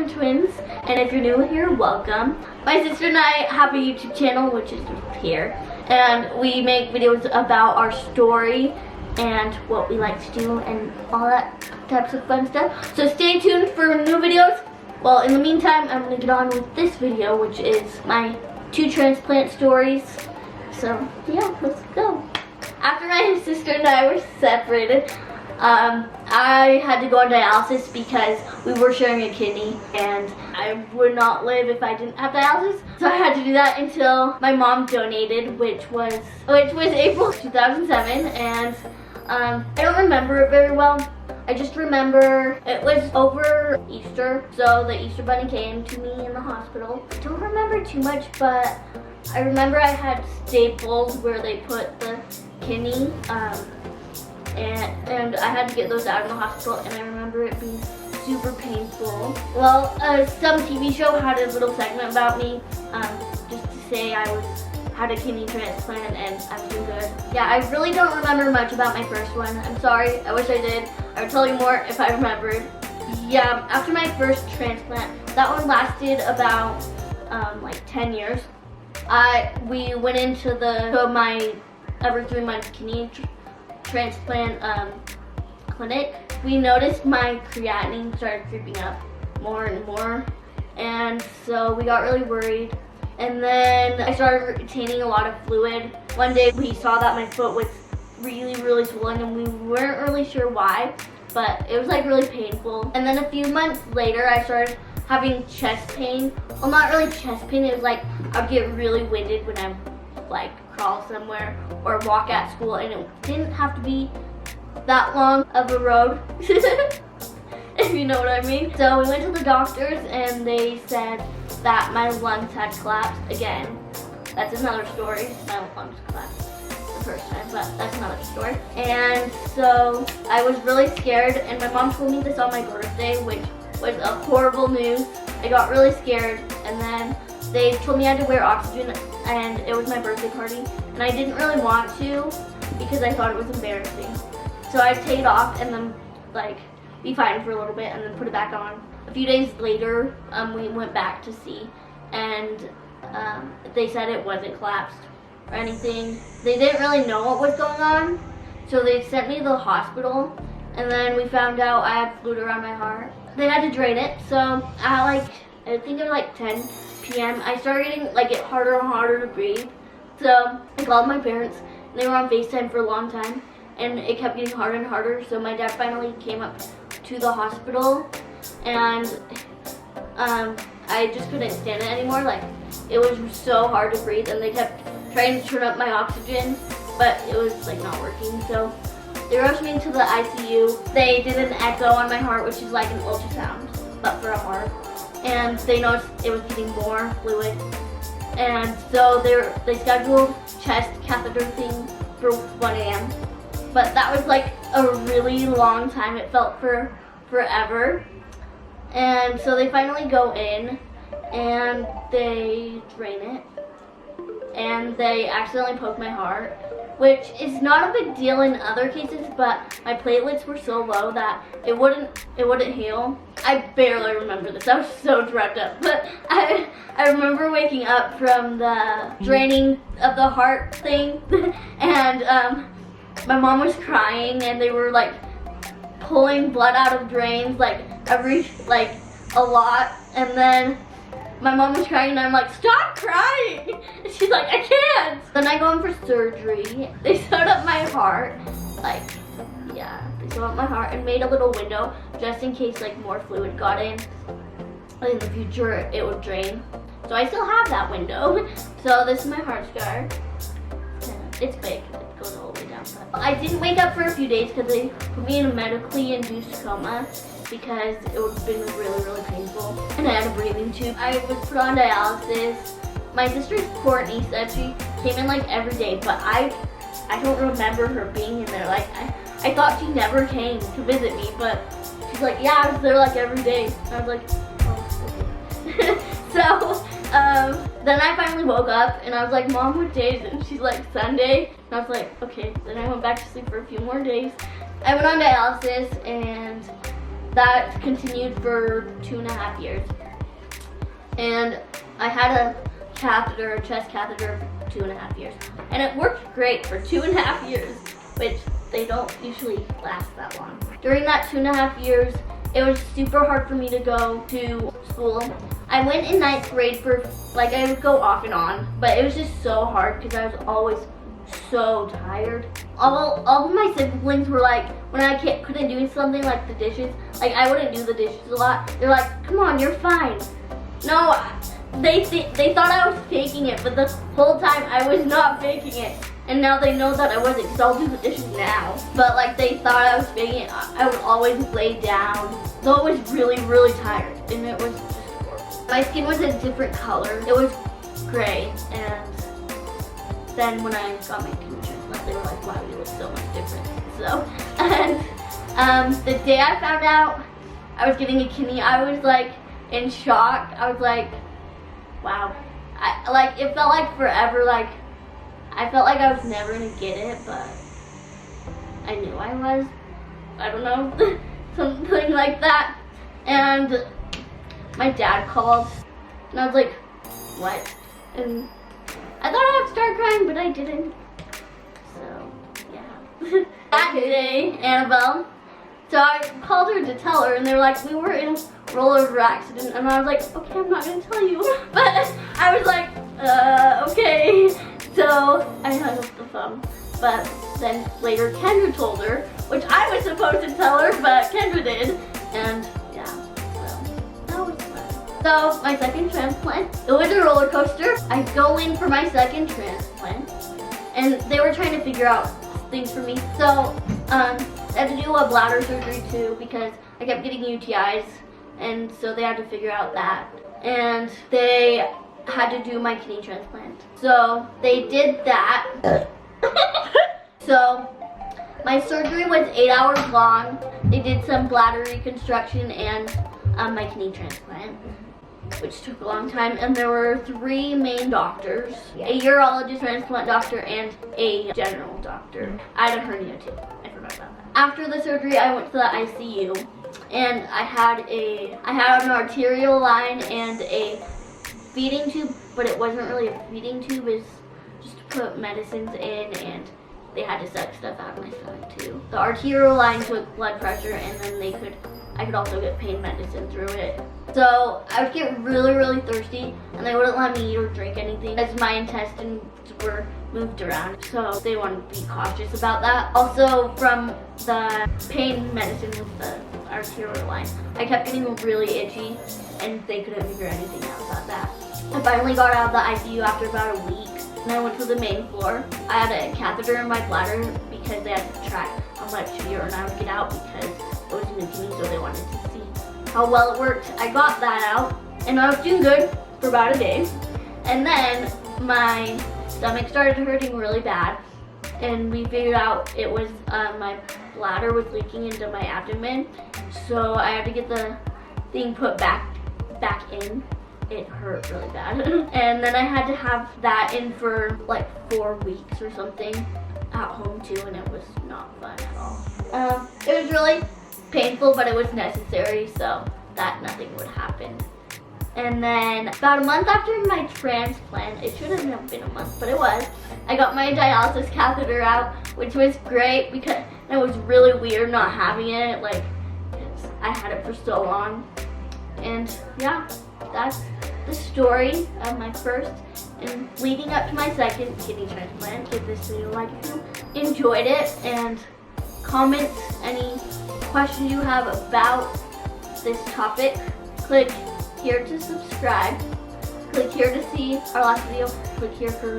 Herrin twins, and if you're new here, welcome. My sister and I have a YouTube channel, which is here, and we make videos about our story and what we like to do and all that types of fun stuff. So stay tuned for new videos. Well, in the meantime, I'm gonna get on with this video, which is my 2 transplant stories. So yeah, let's go. After my sister and I were separated, I had to go on dialysis because we were sharing a kidney and I would not live if I didn't have dialysis. So I had to do that until my mom donated, which was April 2007, and I don't remember it very well. I just remember it was over Easter, so the Easter bunny came to me in the hospital. I don't remember too much, but I remember I had staples where they put the kidney, and I had to get those out in the hospital, and I remember it being super painful. Well, some TV show had a little segment about me, just to say I had a kidney transplant and I'm doing good. Yeah, I really don't remember much about my first one. I'm sorry, I wish I did. I would tell you more if I remembered. Yeah, after my first transplant, that one lasted about like 10 years. We went into my every 3 months kidney transplant clinic. We noticed my creatinine started creeping up more and more, and so we got really worried. And then I started retaining a lot of fluid. One day we saw that my foot was really swollen, and we weren't really sure why, but it was like really painful. And then a few months later I started having chest pain. Well, not really chest pain, it was like I'd get really winded when I like crawl somewhere or walk at school, and it didn't have to be that long of a road, if you know what I mean. So we went to the doctors and they said that my lungs had collapsed again. That's another story. My lungs collapsed the first time, but that's another story. And so I was really scared, and my mom told me this on my birthday, which was a horrible news. I got really scared, and then they told me I had to wear oxygen, and it was my birthday party, and I didn't really want to because I thought it was embarrassing. So I'd take it off and then like be fine for a little bit and then put it back on. A few days later, we went back to see, and they said it wasn't collapsed or anything. They didn't really know what was going on, so they sent me to the hospital, and then we found out I had fluid around my heart. They had to drain it, so I think it was like 10 p.m. I started getting it harder and harder to breathe. So I called my parents, and they were on FaceTime for a long time, and it kept getting harder and harder. So my dad finally came up to the hospital, and I just couldn't stand it anymore. Like, it was so hard to breathe, and they kept trying to turn up my oxygen, but it was like not working. So they rushed me into the ICU. They did an echo on my heart, which is like an ultrasound, but for a heart. And they noticed it was getting more fluid, and so they scheduled chest catheter thing for 1 a.m. But that was like a really long time. It felt forever. And so they finally go in and they drain it, and they accidentally poke my heart, which is not a big deal in other cases, but my platelets were so low that it wouldn't heal. I barely remember this. I was so drugged up, but I remember waking up from the draining of the heart thing, and my mom was crying, and they were like pulling blood out of drains a lot, and then my mom was crying, and I'm like, stop crying! And she's like, I can't! Then I go in for surgery. They sewed up my heart. They sewed up my heart and made a little window just in case more fluid got in. In the future, it would drain. So I still have that window. So this is my heart scar. It's big. It goes all the way down. But I didn't wake up for a few days because they put me in a medically induced coma, because it would have been really painful, and I had a breathing tube. I was put on dialysis. My sister Courtney said she came in every day, but I don't remember her being in there. I thought she never came to visit me, but she's like, yeah, I was there every day. And I was like, oh, okay. So then I finally woke up, and I was like, Mom, what day is it? And she's like, Sunday. And I was like, okay. Then I went back to sleep for a few more days. I went on dialysis, and that continued for 2.5 years. And I had a chest catheter for 2.5 years. And it worked great for 2.5 years, which they don't usually last that long. During that 2.5 years, it was super hard for me to go to school. I went in 9th grade for, like, I would go off and on, but it was just so hard because I was always so tired. All of my siblings were like, when I couldn't do something like the dishes, like I wouldn't do the dishes a lot, they're like, come on, you're fine. No, they thought I was faking it, but the whole time I was not faking it. And now they know that I wasn't, because I'll do the dishes now. But like they thought I was faking it, I would always lay down. So it was really, really tired, and it was just horrible. My skin was a different color. It was gray, and then when I got my kidney transplant, they were like, wow, you look so much different. So, and the day I found out I was getting a kidney, I was like in shock. I was like, wow. It felt like forever, like, I felt like I was never gonna get it, but I knew I was. I don't know, something like that. And my dad called, and I was like, what? And I thought I would start crying, but I didn't. So, yeah. That day, Annabelle, so I called her to tell her, and they were like, we were in a rollover accident, and I was like, okay, I'm not gonna tell you. But I was like, okay. So I hung up the phone. But then later Kendra told her, which I was supposed to tell her, but Kendra did. And yeah, so that was fun. So my second transplant, it was a roller coaster. I go in for my second transplant, and they were trying to figure out things for me. So I had to do a bladder surgery too, because I kept getting UTIs, and so they had to figure out that. And they had to do my kidney transplant. So they did that. So my surgery was 8 hours long. They did some bladder reconstruction and my kidney transplant, which took a long time. And there were 3 main doctors, a urologist, transplant doctor, and a general doctor. I had a hernia too. I forgot about that. After the surgery, I went to the ICU, and I had an arterial line and a feeding tube, but it wasn't really a feeding tube. It's just to put medicines in, and they had to suck stuff out of my stomach too. The arterial line took blood pressure, and then I could also get pain medicine through it. So I would get really, really thirsty, and they wouldn't let me eat or drink anything as my intestines were moved around. So they wanted to be cautious about that. Also, from the pain medicine with the arterial line, I kept getting really itchy, and they couldn't figure anything out about that. I finally got out of the ICU after about a week, and I went to the main floor. I had a catheter in my bladder because they had to track how much urine I would get out, because it was new to me, so they wanted to see how well it worked. I got that out, and I was doing good for about a day. And then my stomach started hurting really bad, and we figured out it was my bladder was leaking into my abdomen, so I had to get the thing put back in. It hurt really bad. And then I had to have that in for like 4 weeks or something at home too, and it was not fun at all. It was really painful, but it was necessary so that nothing would happen. And then about a month after my transplant, it shouldn't have been a month, but it was, I got my dialysis catheter out, which was great because it was really weird not having it. Like, I had it for so long. And yeah, that's the story of my first and leading up to my second kidney transplant. Give this video a like if you enjoyed it, and comment any questions you have about this topic. Click here to subscribe. Click here to see our last video. Click here for